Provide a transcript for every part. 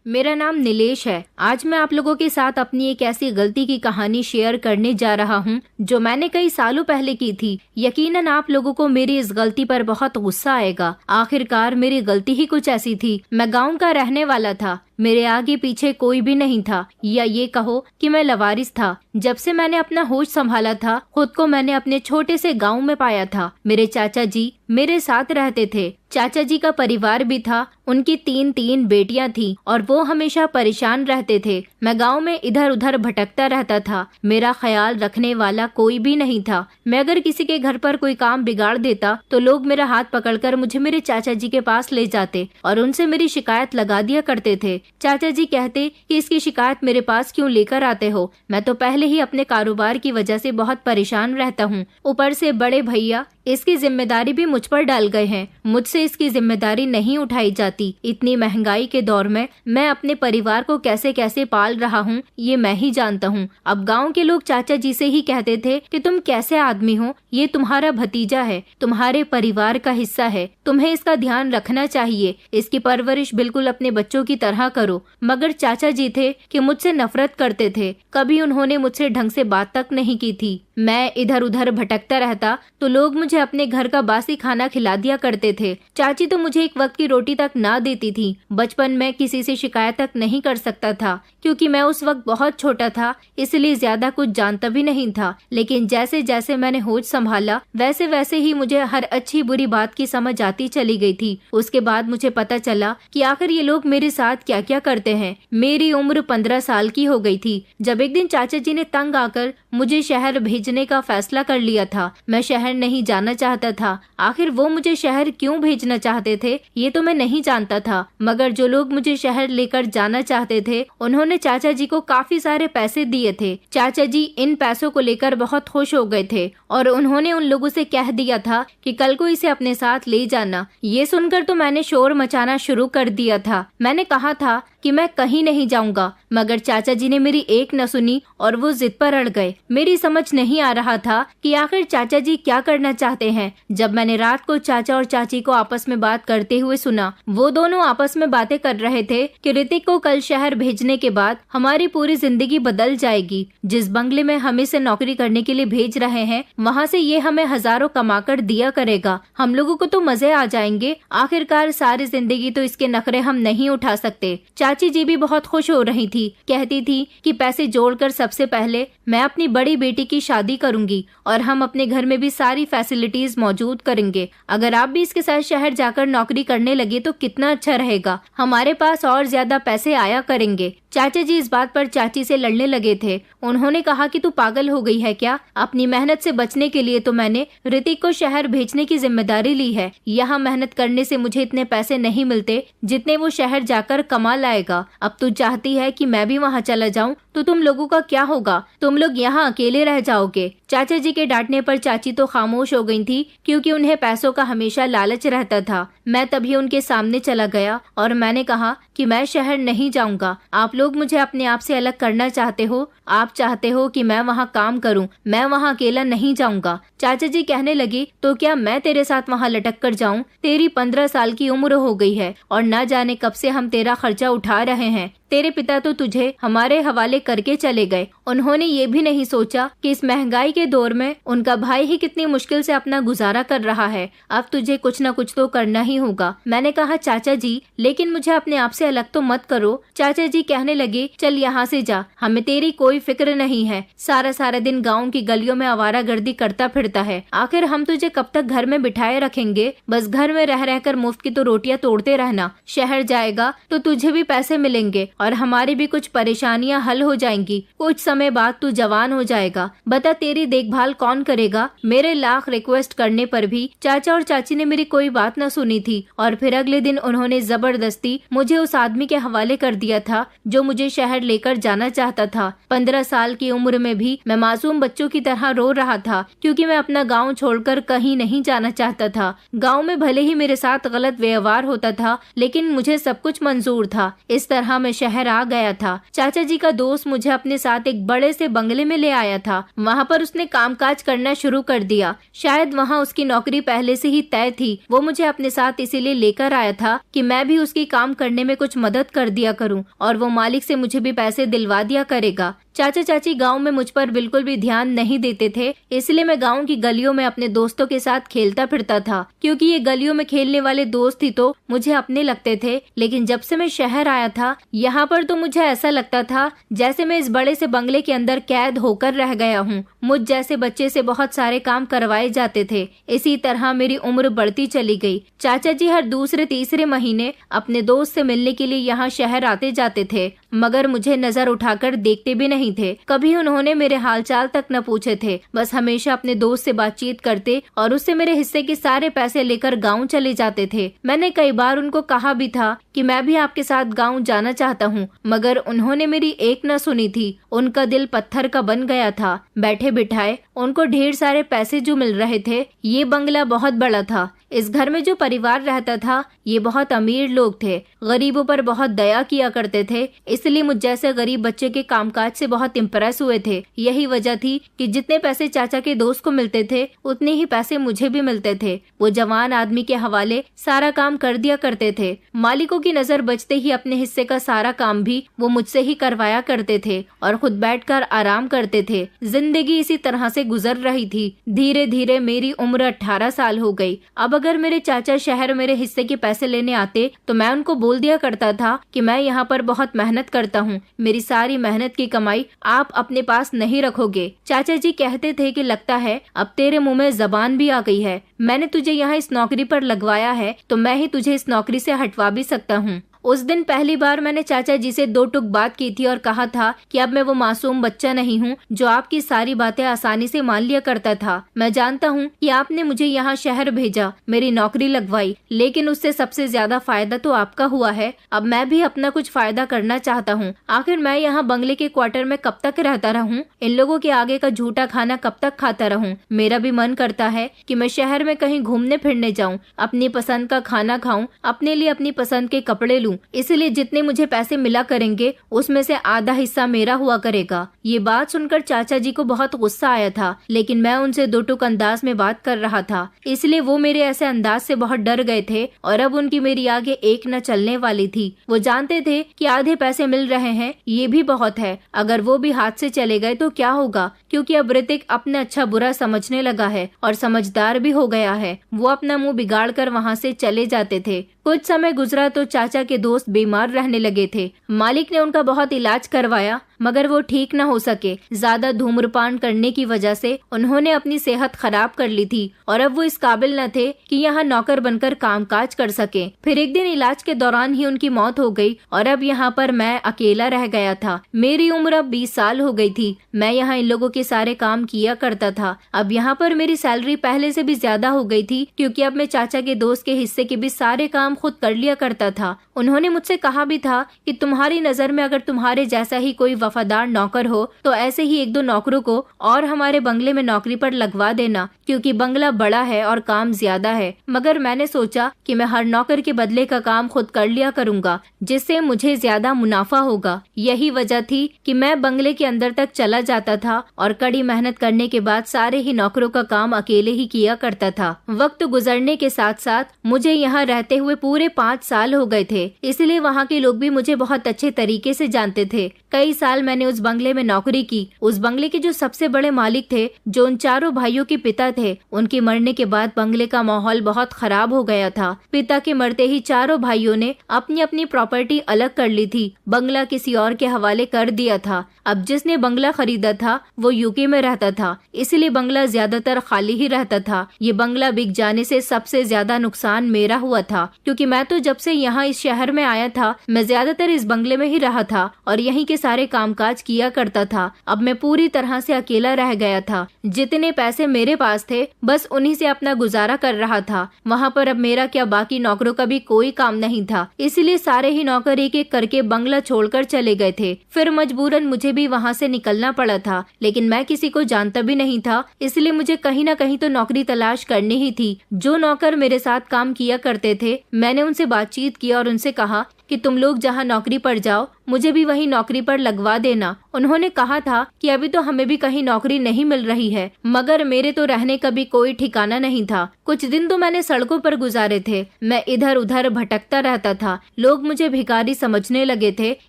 मेरा नाम नीलेश है। आज मैं आप लोगों के साथ अपनी एक ऐसी गलती की कहानी शेयर करने जा रहा हूँ जो मैंने कई सालों पहले की थी। यकीनन आप लोगों को मेरी इस गलती पर बहुत गुस्सा आएगा। आखिरकार मेरी गलती ही कुछ ऐसी थी। मैं गाँव का रहने वाला था। मेरे आगे पीछे कोई भी नहीं था, या ये कहो कि मैं लवारिस था। जब से मैंने अपना होश संभाला था, खुद को मैंने अपने छोटे से गांव में पाया था। मेरे चाचा जी मेरे साथ रहते थे। चाचा जी का परिवार भी था। उनकी तीन बेटियां थीं और वो हमेशा परेशान रहते थे। मैं गांव में इधर उधर भटकता रहता था। मेरा ख्याल रखने वाला कोई भी नहीं था। मैं अगर किसी के घर पर कोई काम बिगाड़ देता तो लोग मेरा हाथ पकड़कर मुझे मेरे चाचा जी के पास ले जाते और उनसे मेरी शिकायत लगा दिया करते थे। चाचा जी कहते कि इसकी शिकायत मेरे पास क्यों लेकर आते हो? मैं तो पहले ही अपने कारोबार की वजह से बहुत परेशान रहता हूँ। ऊपर से बड़े भैया इसकी जिम्मेदारी भी मुझ पर डाल गए हैं। मुझसे इसकी जिम्मेदारी नहीं उठाई जाती। इतनी महंगाई के दौर में मैं अपने परिवार को कैसे कैसे पाल रहा हूँ ये मैं ही जानता हूँ। अब गांव के लोग चाचा जी से ही कहते थे कि तुम कैसे आदमी हो, ये तुम्हारा भतीजा है, तुम्हारे परिवार का हिस्सा है, तुम्हें इसका ध्यान रखना चाहिए, इसकी परवरिश बिल्कुल अपने बच्चों की तरह करो। मगर चाचा जी थे कि मुझसे नफरत करते थे। कभी उन्होंने मुझसे ढंग से बात तक नहीं की थी। मैं इधर उधर भटकता रहता तो लोग मुझे अपने घर का बासी खाना खिला दिया करते थे। चाची तो मुझे एक वक्त की रोटी तक ना देती थी। बचपन में किसी से शिकायत तक नहीं कर सकता था क्योंकि मैं उस वक्त बहुत छोटा था, इसलिए ज्यादा कुछ जानता भी नहीं था। लेकिन जैसे जैसे मैंने होश संभाला वैसे वैसे ही मुझे हर अच्छी बुरी बात की समझ आती चली गई थी। उसके बाद मुझे पता चला कि आखिर ये लोग मेरे साथ क्या क्या करते हैं। मेरी उम्र 15 साल की हो गई थी जब एक दिन चाचा जी ने तंग आकर मुझे शहर भेजने का फैसला कर लिया था। मैं शहर नहीं जाना चाहता था। आखिर वो मुझे शहर क्यों भेजना चाहते थे ये तो मैं नहीं जानता था, मगर जो लोग मुझे शहर लेकर जाना चाहते थे उन्होंने चाचा जी को काफी सारे पैसे दिए थे। चाचा जी इन पैसों को लेकर बहुत खुश हो गए थे और उन्होंने उन लोगों से कह दिया था कि कल को इसे अपने साथ ले जाना। ये सुनकर तो मैंने शोर मचाना शुरू कर दिया था। मैंने कहा था कि मैं कहीं नहीं जाऊंगा, मगर चाचा जी ने मेरी एक न सुनी और वो जिद पर अड़ गए। मेरी समझ नहीं आ रहा था कि आखिर चाचा जी क्या करना चाहते हैं। जब मैंने रात को चाचा और चाची को आपस में बात करते हुए सुना, वो दोनों आपस में बातें कर रहे थे कि ऋतिक को कल शहर भेजने के बाद हमारी पूरी जिंदगी बदल जाएगी। जिस बंगले में हम इसे नौकरी करने के लिए भेज रहे हैं वहाँ से ये हमें हजारों कमाकर दिया करेगा। हम लोगों को तो मजे आ जाएंगे। आखिरकार सारी जिंदगी तो इसके नखरे हम नहीं उठा सकते। चाची जी भी बहुत खुश हो रही थी। कहती थी कि पैसे जोड़कर सबसे पहले मैं अपनी बड़ी बेटी की शादी करूंगी और हम अपने घर में भी सारी फैसिलिटीज मौजूद करेंगे। अगर आप भी इसके साथ शहर जाकर नौकरी करने लगे तो कितना अच्छा रहेगा। हमारे पास और ज्यादा पैसे आया करेंगे। चाचा जी इस बात पर चाची से लड़ने लगे थे। उन्होंने कहा कि तू पागल हो गई है क्या? अपनी मेहनत से बचने के लिए तो मैंने ऋतिक को शहर भेजने की जिम्मेदारी ली है। यहाँ मेहनत करने से मुझे इतने पैसे नहीं मिलते जितने वो शहर जाकर कमा लाएगा। अब तू चाहती है कि मैं भी वहाँ चला जाऊँ तो तुम लोगों का क्या होगा? तुम लोग यहाँ अकेले रह जाओगे। चाचा जी के डांटने पर चाची तो खामोश हो गई थी क्योंकि उन्हें पैसों का हमेशा लालच रहता था। मैं तभी उनके सामने चला गया और मैंने कहा कि मैं शहर नहीं जाऊंगा। आप लोग मुझे अपने आप से अलग करना चाहते हो। आप चाहते हो कि मैं वहाँ काम करूँ, मैं वहाँ अकेला नहीं जाऊंगा। चाचा जी कहने लगी, तो क्या मैं तेरे साथ वहाँ लटक कर जाऊँ? तेरी 15 साल की उम्र हो गई है और न जाने कब से हम तेरा खर्चा उठा रहे हैं। तेरे पिता तो तुझे हमारे हवाले करके चले गए। उन्होंने ये भी नहीं सोचा कि इस महंगाई के दौर में उनका भाई ही कितनी मुश्किल से अपना गुजारा कर रहा है। अब तुझे कुछ न कुछ तो करना ही होगा। मैंने कहा, चाचा जी लेकिन मुझे अपने आप से अलग तो मत करो। चाचा जी कहने लगे, चल यहाँ से जा, हमें तेरी कोई फिक्र नहीं है। सारा सारा दिन गाँव की गलियों में आवारागर्दी करता फिरता है। आखिर हम तुझे कब तक घर में बिठाए रखेंगे? बस घर में रह रहकर मुफ्त की तो रोटियां तोड़ते रहना। शहर जाएगा तो तुझे भी पैसे मिलेंगे और हमारी भी कुछ परेशानियां हल हो जाएंगी। कुछ समय बाद तू जवान हो जाएगा। बता तेरी देखभाल कौन करेगा? मेरे लाख रिक्वेस्ट करने पर भी चाचा और चाची ने मेरी कोई बात न सुनी थी और फिर अगले दिन उन्होंने जबरदस्ती मुझे उस आदमी के हवाले कर दिया था जो मुझे शहर लेकर जाना चाहता था। 15 साल की उम्र में भी मैं मासूम बच्चों की तरह रो रहा था क्योंकि मैं मैं अपना गांव छोड़कर कहीं नहीं जाना चाहता था। गांव में भले ही मेरे साथ गलत व्यवहार होता था, लेकिन मुझे सब कुछ मंजूर था। इस तरह मैं शहर आ गया था। चाचा जी का दोस्त मुझे अपने साथ एक बड़े से बंगले में ले आया था। वहाँ पर उसने कामकाज करना शुरू कर दिया। शायद वहाँ उसकी नौकरी पहले से ही तय थी। वो मुझे अपने साथ इसीलिए लेकर आया था कि मैं भी उसकी काम करने में कुछ मदद कर दिया करूँ, और वो मालिक से मुझे भी पैसे दिलवा दिया करेगा। चाचा चाची गांव में मुझ पर बिल्कुल भी ध्यान नहीं देते थे, इसलिए मैं गांव की गलियों में अपने दोस्तों के साथ खेलता फिरता था। क्योंकि ये गलियों में खेलने वाले दोस्त ही तो मुझे अपने लगते थे। लेकिन जब से मैं शहर आया था, यहाँ पर तो मुझे ऐसा लगता था जैसे मैं इस बड़े से बंगले के अंदर कैद होकर रह गया हूँ। मुझ जैसे बच्चे से बहुत सारे काम करवाए जाते थे। इसी तरह मेरी उम्र बढ़ती चली गई। चाचा जी हर दूसरे तीसरे महीने अपने दोस्त से मिलने के लिए यहाँ शहर आते जाते थे, मगर मुझे नजर उठाकर देखते भी नहीं थे। कभी उन्होंने मेरे हालचाल तक न पूछे थे। बस हमेशा अपने दोस्त से बातचीत करते और उससे मेरे हिस्से के सारे पैसे लेकर गांव चले जाते थे। मैंने कई बार उनको कहा भी था कि मैं भी आपके साथ गांव जाना चाहता हूँ, मगर उन्होंने मेरी एक न सुनी थी। उनका दिल पत्थर का बन गया था। बैठे बिठाए उनको ढेर सारे पैसे जो मिल रहे थे। ये बंगला बहुत बड़ा था। इस घर में जो परिवार रहता था, ये बहुत अमीर लोग थे। गरीबों पर बहुत दया किया करते थे, इसलिए मुझ जैसे गरीब बच्चे के कामकाज से बहुत इम्प्रेस हुए थे। यही वजह थी कि जितने पैसे चाचा के दोस्त को मिलते थे, उतने ही पैसे मुझे भी मिलते थे। वो जवान आदमी के हवाले सारा काम कर दिया करते थे। मालिकों की नजर बचते ही अपने हिस्से का सारा काम भी वो मुझसे ही करवाया करते थे और खुद बैठकर आराम करते थे। जिंदगी इसी तरह से गुजर रही थी। धीरे धीरे मेरी उम्र 18 साल हो गई। अब अगर मेरे चाचा शहर मेरे हिस्से के पैसे लेने आते तो मैं उनको बोल दिया करता था कि मैं यहाँ पर बहुत मेहनत करता हूँ, मेरी सारी मेहनत की कमाई आप अपने पास नहीं रखोगे। चाचा जी कहते थे कि लगता है अब तेरे मुंह में जबान भी आ गई है। मैंने तुझे यहाँ इस नौकरी पर लगवाया है तो मैं ही तुझे इस नौकरी से हटवा भी सकता हूँ। उस दिन पहली बार मैंने चाचा जी से दो टुक बात की थी और कहा था कि अब मैं वो मासूम बच्चा नहीं हूँ जो आपकी सारी बातें आसानी से मान लिया करता था। मैं जानता हूँ कि आपने मुझे यहाँ शहर भेजा, मेरी नौकरी लगवाई, लेकिन उससे सबसे ज्यादा फायदा तो आपका हुआ है। अब मैं भी अपना कुछ फायदा करना चाहता हूँ। आखिर मैं यहाँ बंगले के क्वार्टर में कब तक रहता रहूँ? इन लोगों के आगे का झूठा खाना कब तक खाता रहूँ? मेरा भी मन करता है कि मैं शहर में कहीं घूमने फिरने जाऊँ, अपनी पसंद का खाना खाऊं, अपने लिए अपनी पसंद के कपड़े लूं। इसलिए जितने मुझे पैसे मिला करेंगे उसमें से आधा हिस्सा मेरा हुआ करेगा। ये बात सुनकर चाचा जी को बहुत गुस्सा आया था, लेकिन मैं उनसे दो टुक अंदाज में बात कर रहा था, इसलिए वो मेरे ऐसे अंदाज से बहुत डर गए थे और अब उनकी मेरी आगे एक न चलने वाली थी। वो जानते थे कि आधे पैसे मिल रहे हैं, ये भी बहुत है। अगर वो भी हाथ से चले गए तो क्या होगा? क्योंकि अब ऋतिक अपने अच्छा बुरा समझने लगा है और समझदार भी हो गया है। वो अपना मुंह बिगाड़ कर वहाँ से चले जाते थे। कुछ समय गुजरा तो चाचा के दोस्त बीमार रहने लगे थे। मालिक ने उनका बहुत इलाज करवाया, मगर वो ठीक न हो सके। ज्यादा धूम्रपान करने की वजह से उन्होंने अपनी सेहत खराब कर ली थी और अब वो इस काबिल न थे कि यहाँ नौकर बनकर कामकाज कर सके। फिर एक दिन इलाज के दौरान ही उनकी मौत हो गई और अब यहाँ पर मैं अकेला रह गया था। मेरी उम्र अब 20 साल हो गई थी। मैं यहाँ इन लोगों के सारे काम किया करता था। अब यहाँ पर मेरी सैलरी पहले से भी ज्यादा हो गई थी, क्योंकि अब मैं चाचा के दोस्त के हिस्से के भी सारे काम खुद कर लिया करता था। उन्होंने मुझसे कहा भी था कि तुम्हारी नजर में अगर तुम्हारे जैसा ही कोई वफादार नौकर हो तो ऐसे ही एक दो नौकरों को और हमारे बंगले में नौकरी पर लगवा देना, क्योंकि बंगला बड़ा है और काम ज्यादा है। मगर मैंने सोचा कि मैं हर नौकर के बदले का काम खुद कर लिया करूंगा, जिससे मुझे ज्यादा मुनाफा होगा। यही वजह थी कि मैं बंगले के अंदर तक चला जाता था और कड़ी मेहनत करने के बाद सारे ही नौकरों का काम अकेले ही किया करता था। वक्त गुजरने के साथ साथ मुझे यहाँ रहते हुए पूरे 5 साल हो गए थे, इसलिए वहाँ के लोग भी मुझे बहुत अच्छे तरीके से जानते थे। कई साल मैंने उस बंगले में नौकरी की। उस बंगले के जो सबसे बड़े मालिक थे, जो उन चारों भाइयों के पिता थे, उनके मरने के बाद बंगले का माहौल बहुत खराब हो गया था। पिता के मरते ही चारों भाइयों ने अपनी अपनी प्रॉपर्टी अलग कर ली थी, बंगला किसी और के हवाले कर दिया था। अब जिसने बंगला खरीदा था वो यूके में रहता था, इसलिए बंगला ज्यादातर खाली ही रहता था। ये बंगला बिक जाने से सबसे ज्यादा नुकसान मेरा हुआ था, क्योंकि मैं तो जब से यहाँ इस शहर में आया था मैं ज्यादातर इस बंगले में ही रहा था और यहीं के सारे काम कामकाज किया करता था। अब मैं पूरी तरह से अकेला रह गया था। जितने पैसे मेरे पास थे बस उन्हीं से अपना गुजारा कर रहा था। वहाँ पर अब मेरा क्या बाकी नौकरों का भी कोई काम नहीं था, इसलिए सारे ही नौकर एक एक करके बंगला छोड़कर चले गए थे। फिर मजबूरन मुझे भी वहाँ से निकलना पड़ा था, लेकिन मैं किसी को जानता भी नहीं था, इसलिए मुझे कहीं न कहीं तो नौकरी तलाश करनी ही थी। जो नौकर मेरे साथ काम किया करते थे, मैंने उनसे बातचीत की और उनसे कहा कि तुम लोग जहाँ नौकरी पर जाओ मुझे भी वही नौकरी पर लगवा देना। उन्होंने कहा था कि अभी तो हमें भी कहीं नौकरी नहीं मिल रही है, मगर मेरे तो रहने का भी कोई ठिकाना नहीं था। कुछ दिन तो मैंने सड़कों पर गुजारे थे। मैं इधर उधर भटकता रहता था। लोग मुझे भिखारी समझने लगे थे,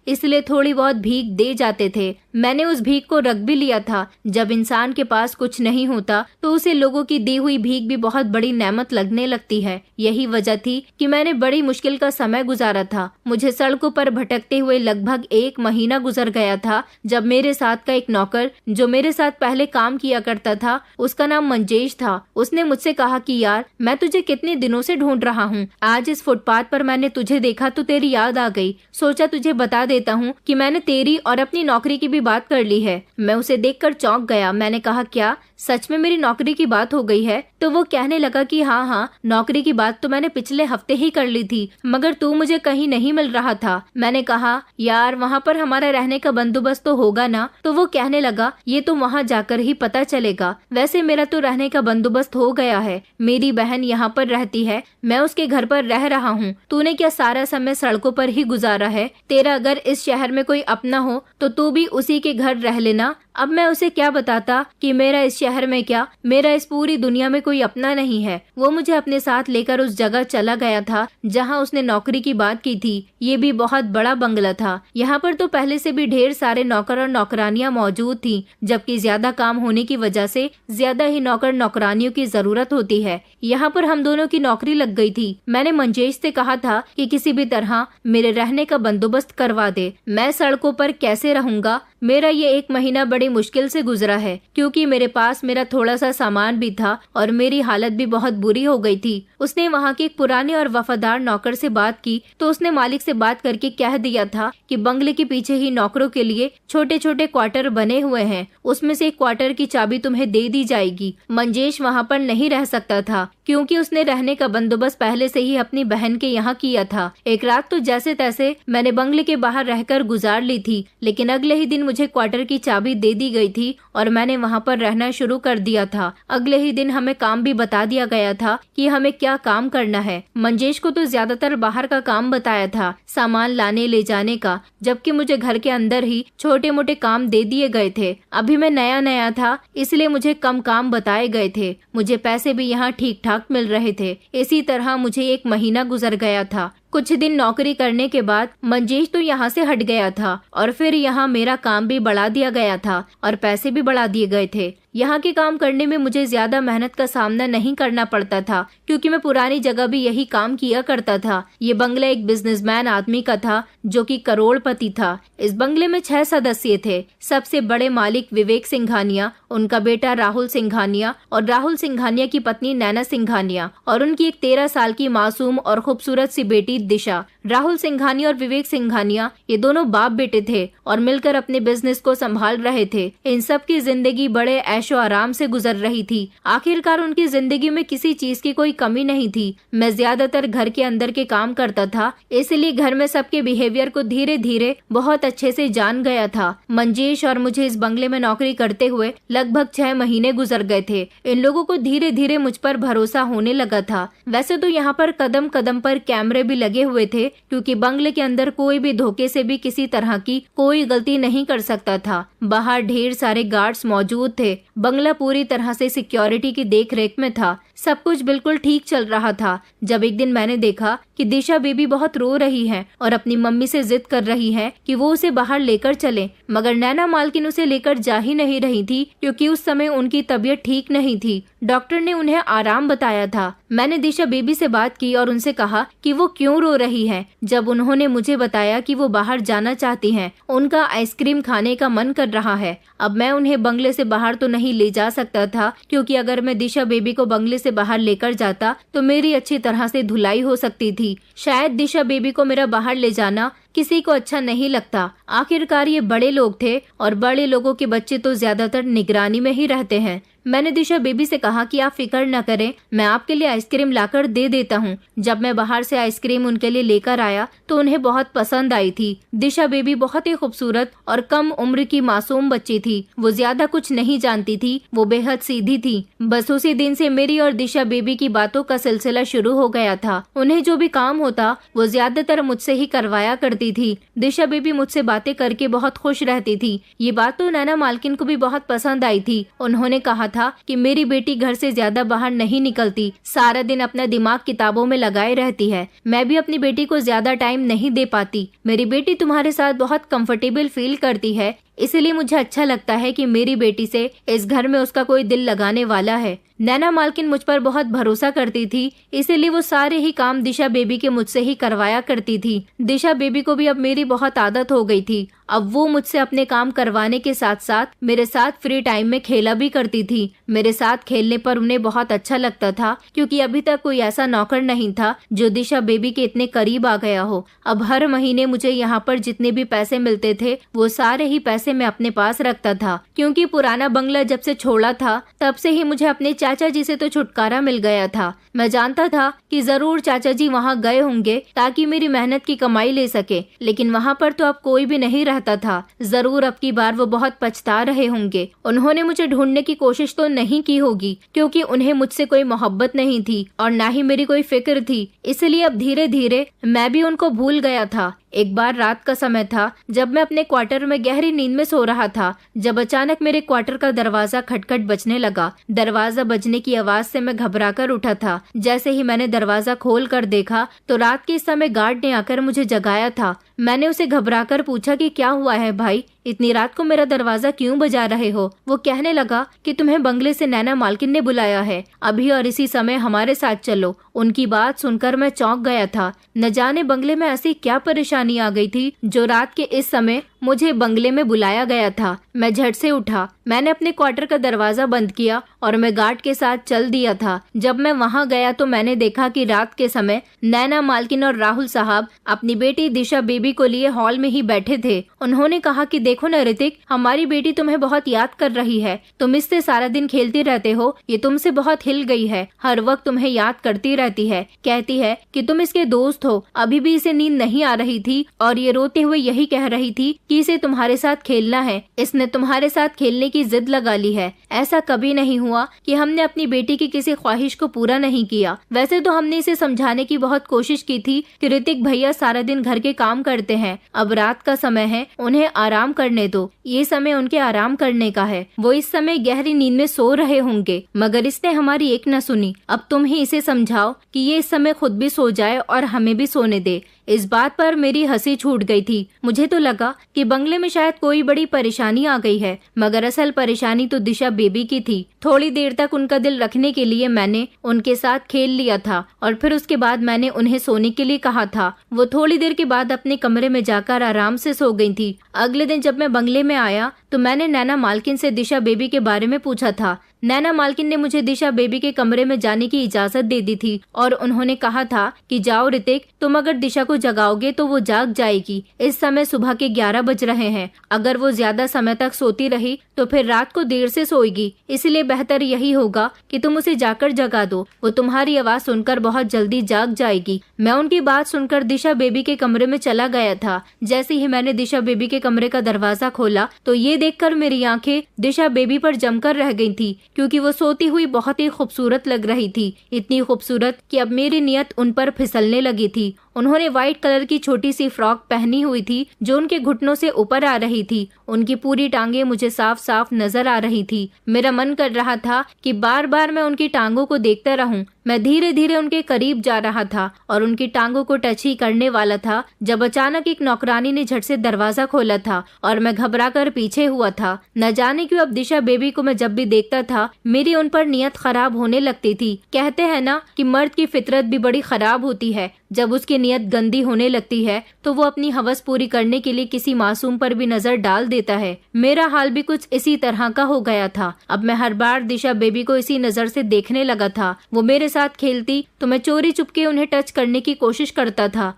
इसलिए थोड़ी बहुत भीख दे जाते थे। मैंने उस भीख को रख भी लिया था। जब इंसान के पास कुछ नहीं होता तो उसे लोगों की दी हुई भीख भी बहुत बड़ी नेमत लगने लगती है। यही वजह थी कि मैंने बड़ी मुश्किल का समय गुजारा था। मुझे सड़कों पर भटकते हुए लगभग 1 महीना गुजर गया था, जब मेरे साथ का एक नौकर जो मेरे साथ पहले काम किया करता था, उसका नाम मंजेश था। उसने मुझसे कहा कि यार, मैं तुझे कितने दिनों से ढूंढ रहा हूँ। आज इस फुटपाथ पर मैंने तुझे देखा तो तेरी याद आ गई। सोचा तुझे बता देता हूँ कि मैंने तेरी और अपनी नौकरी की भी बात कर ली है। मैं उसे देखकर चौंक गया। मैंने कहा, क्या सच में मेरी नौकरी की बात हो गई है? तो वो कहने लगा कि हाँ, नौकरी की बात तो मैंने पिछले हफ्ते ही कर ली थी, मगर तू मुझे कहीं नहीं मिल रहा था। मैंने कहा, यार वहाँ पर हमारा रहने का बंदोबस्त तो होगा ना? तो वो कहने लगा, ये तो वहाँ जाकर ही पता चलेगा। वैसे मेरा तो रहने का बंदोबस्त हो गया है। मेरी बहन यहाँ पर रहती है, मैं उसके घर पर रह रहा हूँ। तूने क्या सारा समय सड़कों पर ही गुजारा है? तेरा अगर इस शहर में कोई अपना हो तो तू भी उसी के घर रह लेना। अब मैं उसे क्या बताता कि मेरा इस शहर में क्या, मेरा इस पूरी दुनिया में कोई अपना नहीं है। वो मुझे अपने साथ लेकर उस जगह चला गया था जहाँ उसने नौकरी की बात की थी। ये भी बहुत बड़ा बंगला था। यहाँ पर तो पहले से भी ढेर सारे नौकर और नौकरानियां मौजूद थी, जबकि ज्यादा काम होने की वजह से ज्यादा ही नौकर नौकरानियों की जरूरत होती है। यहाँ पर हम दोनों की नौकरी लग गई थी। मैंने मंजेश से कहा था कि किसी भी तरह मेरे रहने का बंदोबस्त करवा दे। मैं सड़कों पर कैसे रहूंगा? मेरा ये 1 महीना बड़ी मुश्किल से गुजरा है, क्योंकि मेरे पास मेरा थोड़ा सा सामान भी था और मेरी हालत भी बहुत बुरी हो गई थी। उसने वहाँ के एक पुराने और वफादार नौकर से बात की तो उसने मालिक से बात करके कह दिया था कि बंगले के पीछे ही नौकरों के लिए छोटे छोटे क्वार्टर बने हुए हैं, उसमें से एक क्वार्टर की चाबी तुम्हें दे दी जाएगी। मंजेश वहाँ पर नहीं रह सकता था, क्योंकि उसने रहने का बंदोबस्त पहले से ही अपनी बहन के यहाँ किया था। एक रात तो जैसे तैसे मैंने बंगले के बाहर रहकर गुजार ली थी, लेकिन अगले ही दिन मुझे क्वार्टर की चाबी दे दी गई थी और मैंने वहाँ पर रहना शुरू कर दिया था। अगले ही दिन हमें काम भी बता दिया गया था कि हमें क्या काम करना है। मंजेश को तो ज्यादातर बाहर का काम बताया था, सामान लाने ले जाने का, जबकि मुझे घर के अंदर ही छोटे मोटे काम दे दिए गए थे। अभी मैं नया नया था, इसलिए मुझे कम काम बताए गए थे। मुझे पैसे भी यहाँ ठीक ठाक मिल रहे थे। इसी तरह मुझे 1 महीना गुजर गया था। कुछ दिन नौकरी करने के बाद मंजेश तो यहाँ से हट गया था और फिर यहाँ मेरा काम भी बढ़ा दिया गया था और पैसे भी बढ़ा दिए गए थे। यहाँ के काम करने में मुझे ज्यादा मेहनत का सामना नहीं करना पड़ता था, क्योंकि मैं पुरानी जगह भी यही काम किया करता था। ये बंगला एक बिजनेसमैन आदमी का था जो कि करोड़पति था। इस बंगले में 6 सदस्य थे। सबसे बड़े मालिक विवेक सिंघानिया, उनका बेटा राहुल सिंघानिया और राहुल सिंघानिया की पत्नी नैना सिंघानिया और उनकी एक 13 साल की मासूम और खूबसूरत सी बेटी दिशा। राहुल सिंघानिया और विवेक सिंघानिया ये दोनों बाप बेटे थे और मिलकर अपने बिजनेस को संभाल रहे थे। इन सब की जिंदगी बड़े ऐशो आराम से गुजर रही थी। आखिरकार उनकी जिंदगी में किसी चीज की कोई कमी नहीं थी। मैं ज्यादातर घर के अंदर के काम करता था, इसलिए घर में सबके बिहेवियर को धीरे धीरे बहुत अच्छे से जान गया था। मंजेश और मुझे इस बंगले में नौकरी करते हुए लगभग 6 महीने गुजर गए थे। इन लोगों को धीरे धीरे मुझ पर भरोसा होने लगा था। वैसे तो यहाँ पर कदम कदम पर कैमरे भी लगे हुए थे, क्योंकि बंगले के अंदर कोई भी धोखे से भी किसी तरह की कोई गलती नहीं कर सकता था। बाहर ढेर सारे गार्ड्स मौजूद थे। बंगला पूरी तरह से सिक्योरिटी की देखरेख में था। सब कुछ बिल्कुल ठीक चल रहा था, जब एक दिन मैंने देखा कि दिशा बेबी बहुत रो रही है और अपनी मम्मी से जिद कर रही है कि वो उसे बाहर लेकर चले, मगर नैना मालकिन उसे लेकर जा ही नहीं रही थी, क्योंकि उस समय उनकी तबीयत ठीक नहीं थी। डॉक्टर ने उन्हें आराम बताया था। मैंने दिशा बेबी से बात की और उनसे कहा कि वो क्यों रो रही है। जब उन्होंने मुझे बताया कि वो बाहर जाना चाहती हैं, उनका आइसक्रीम खाने का मन कर कर रहा है। अब मैं उन्हें बंगले से बाहर तो नहीं ले जा सकता था, क्योंकि अगर मैं दिशा बेबी को बंगले से बाहर लेकर जाता तो मेरी अच्छी तरह से धुलाई हो सकती थी। शायद दिशा बेबी को मेरा बाहर ले जाना किसी को अच्छा नहीं लगता। आखिरकार ये बड़े लोग थे और बड़े लोगों के बच्चे तो ज्यादातर निगरानी में ही रहते हैं। मैंने दिशा बेबी से कहा कि आप फिक्र न करें, मैं आपके लिए आइसक्रीम लाकर दे देता हूँ। जब मैं बाहर से आइसक्रीम उनके लिए लेकर आया तो उन्हें बहुत पसंद आई थी। दिशा बेबी बहुत ही खूबसूरत और कम उम्र की मासूम बच्ची थी। वो ज्यादा कुछ नहीं जानती थी, वो बेहद सीधी थी। बस उसी दिन से मेरी और दिशा बेबी की बातों का सिलसिला शुरू हो गया था। उन्हें जो भी काम होता वो ज्यादातर मुझसे ही करवाया करती थी। दिशा बेबी मुझसे बातें करके बहुत खुश रहती थी। ये बात तो नैना मालकिन को भी बहुत पसंद आई थी। उन्होंने कहा था कि मेरी बेटी घर से ज्यादा बाहर नहीं निकलती, सारा दिन अपना दिमाग किताबों में लगाए रहती है। मैं भी अपनी बेटी को ज्यादा टाइम नहीं दे पाती। मेरी बेटी तुम्हारे साथ बहुत कंफर्टेबल फील करती है, इसलिए मुझे अच्छा लगता है कि मेरी बेटी से इस घर में उसका कोई दिल लगाने वाला है। नैना मालकिन मुझ पर बहुत भरोसा करती थी, इसीलिए वो सारे ही काम दिशा बेबी के मुझसे ही करवाया करती थी। दिशा बेबी को भी अब मेरी बहुत आदत हो गई थी। अब वो मुझसे अपने काम करवाने के साथ साथ मेरे साथ फ्री टाइम में खेला भी करती थी। मेरे साथ खेलने पर उन्हें बहुत अच्छा लगता था, क्योंकि अभी तक कोई ऐसा नौकर नहीं था जो दिशा बेबी के इतने करीब आ गया हो। अब हर महीने मुझे यहाँ पर जितने भी पैसे मिलते थे वो सारे ही पैसे मैं अपने पास रखता था, क्योंकि पुराना बंगला जब से छोड़ा था तब से ही मुझे अपने चाचा जी से तो छुटकारा मिल गया था। मैं जानता था कि जरूर चाचा जी वहाँ गए होंगे ताकि मेरी मेहनत की कमाई ले सके, लेकिन वहाँ पर तो अब कोई भी नहीं रहता था। जरूर अब की बार वो बहुत पछता रहे होंगे। उन्होंने मुझे ढूंढने की कोशिश तो नहीं की होगी, क्योंकि उन्हें मुझसे कोई मोहब्बत नहीं थी और ना ही मेरी कोई फिक्र थी, इसलिए अब धीरे धीरे मैं भी उनको भूल गया था। एक बार रात का समय था, जब मैं अपने क्वार्टर में गहरी नींद में सो रहा था, जब अचानक मेरे क्वार्टर का दरवाजा खटखट बजने लगा। दरवाजा बजने की आवाज से मैं घबराकर उठा था। जैसे ही मैंने दरवाजा खोल कर देखा तो रात के समय गार्ड ने आकर मुझे जगाया था। मैंने उसे घबराकर पूछा कि क्या हुआ है भाई, इतनी रात को मेरा दरवाजा क्यों बजा रहे हो? वो कहने लगा कि तुम्हें बंगले से नैना मालकिन ने बुलाया है, अभी और इसी समय हमारे साथ चलो। उनकी बात सुनकर मैं चौंक गया था। न जाने बंगले में ऐसी क्या परेशानी आ गई थी जो रात के इस समय मुझे बंगले में बुलाया गया था। मैं झट से उठा, मैंने अपने क्वार्टर का दरवाजा बंद किया और मैं गार्ड के साथ चल दिया था। जब मैं वहां गया तो मैंने देखा कि रात के समय नैना मालकिन और राहुल साहब अपनी बेटी दिशा बेबी को लिए हॉल में ही बैठे थे। उन्होंने कहा कि देखो न ऋतिक, हमारी बेटी तुम्हें बहुत याद कर रही है, तुम इससे सारा दिन खेलते रहते हो, ये तुमसे बहुत हिल गई है, हर वक्त तुम्हें याद करती रहती है, कहती है कि तुम इसके दोस्त हो। अभी भी इसे नींद नहीं आ रही थी और ये रोते हुए यही कह रही थी कि इसे तुम्हारे साथ खेलना है, इसने तुम्हारे साथ खेलने की जिद लगा ली है। ऐसा कभी नहीं हुआ कि हमने अपनी बेटी की किसी ख्वाहिश को पूरा नहीं किया। वैसे तो हमने इसे समझाने की बहुत कोशिश की थी कि ऋतिक भैया सारा दिन घर के काम करते हैं, अब रात का समय है, उन्हें आराम करने दो, ये समय उनके आराम करने का है, वो इस समय गहरी नींद में सो रहे होंगे। मगर इसने हमारी एक न सुनी। अब तुम ही इसे समझाओ कि ये इस समय खुद भी सो जाए और हमें भी सोने दे। इस बात पर मेरी हंसी छूट गई थी। मुझे तो लगा कि बंगले में शायद कोई बड़ी परेशानी आ गई है, मगर असल परेशानी तो दिशा बेबी की थी। थोड़ी देर तक उनका दिल रखने के लिए मैंने उनके साथ खेल लिया था और फिर उसके बाद मैंने उन्हें सोने के लिए कहा था। वो थोड़ी देर के बाद अपने कमरे में जाकर आराम से सो गई थी। अगले दिन जब मैं बंगले में आया तो मैंने नैना मालकिन से दिशा बेबी के बारे में पूछा था। नैना मालकिन ने मुझे दिशा बेबी के कमरे में जाने की इजाजत दे दी थी और उन्होंने कहा था कि जाओ ऋतिक, तुम अगर दिशा को जगाओगे तो वो जाग जाएगी। इस समय सुबह के 11 बज रहे हैं, अगर वो ज्यादा समय तक सोती रही तो फिर रात को देर से सोएगी, इसलिए बेहतर यही होगा कि तुम उसे जाकर जगा दो, वो तुम्हारी आवाज सुनकर बहुत जल्दी जाग जाएगी। मैं उनकी बात सुनकर दिशा बेबी के कमरे में चला गया था। जैसे ही मैंने दिशा बेबी के कमरे का दरवाजा खोला तो ये देखकर मेरी आंखें दिशा बेबी पर जमकर रह गई थी, क्योंकि वो सोती हुई बहुत ही खूबसूरत लग रही थी, इतनी खूबसूरत कि अब मेरी नियत उन पर फिसलने लगी थी। उन्होंने व्हाइट कलर की छोटी सी फ्रॉक पहनी हुई थी जो उनके घुटनों से ऊपर आ रही थी। उनकी पूरी टांगे मुझे साफ साफ नजर आ रही थी। मेरा मन कर रहा था कि बार बार मैं उनकी टांगों को देखता रहूं। मैं धीरे धीरे उनके करीब जा रहा था और उनकी टांगों को टच ही करने वाला था जब अचानक एक नौकरानी ने झट से दरवाजा खोला था और मैं घबरा कर पीछे हुआ था। न जाने क्यों अब दिशा बेबी को मैं जब भी देखता था मेरी उन पर नियत खराब होने लगती थी। कहते हैं ना कि मर्द की फितरत भी बड़ी खराब होती है। जब उसकी नीयत गंदी होने लगती है तो वो अपनी हवस पूरी करने के लिए किसी मासूम पर भी नजर डाल देता है। मेरा हाल भी कुछ इसी तरह का हो गया था। अब मैं हर बार दिशा बेबी को इसी नजर से देखने लगा था। वो मेरे साथ खेलती तो मैं चोरी चुपके उन्हें टच करने की कोशिश करता था।